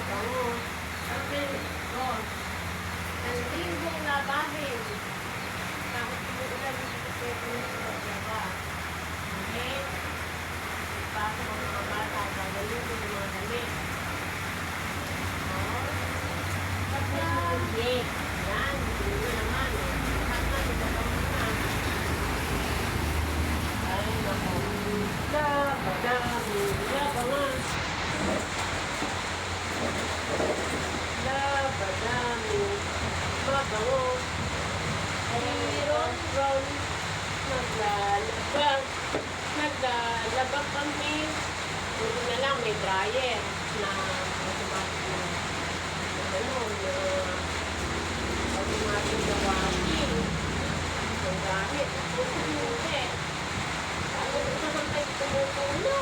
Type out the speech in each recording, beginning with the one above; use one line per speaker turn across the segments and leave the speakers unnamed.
mabango. Sabi, oh, ang linggong labahin. Kahit umuulan, hindi ko pwede na sa okay? Pasok ang mga bata, gagawin ko yung mga damit. Oh, pagka-yek. Yan, hindi na naman. Lahat na, itabango na. Ay, naku. Labadami, labangan. Labadami, mabango. Ron, naglalaba kami. Buti na lang, may dryer na automatic na automatic na washing. Ang gamit, hindi. Ano naman tayo tumutulo?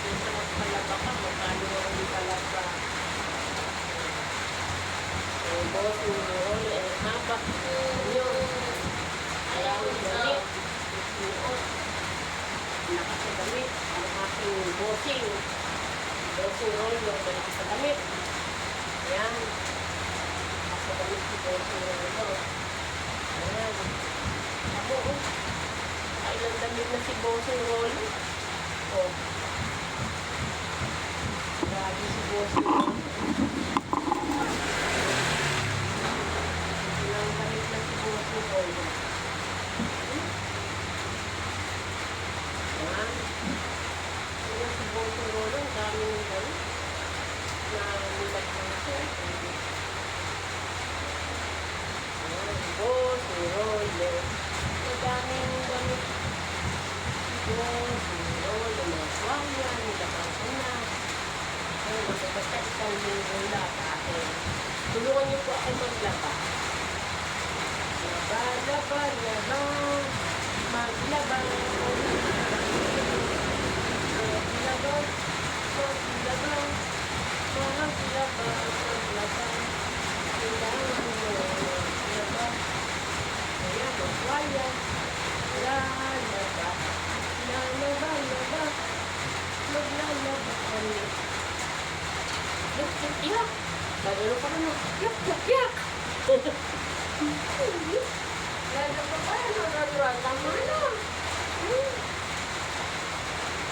Kung sa magpalaba ka, magkano ang palaba? Boss, habak yun. Ayaw yung damit. Malakas sa damit. Ang aking bossing. Bossing roll yung malakas sa damit. Ayan. Malakas sa damit si bossing roll. Ayan. Ako, kailang damit na si bossing roll. Oh. Grabe si bossing roll. Tulungan niyo po ako maglaba. Laba, laba, laba. Maglaba. Maglaba. Maglaba. Maglaba. Maglaba. Kailangan mo maglaba. Kaya magwaya. Lalaba. Lalaba, laba. Maglalaba kami. Yak. Gagano pa rin. Yak, yak, yak. Lalaba pa rin. Tama na.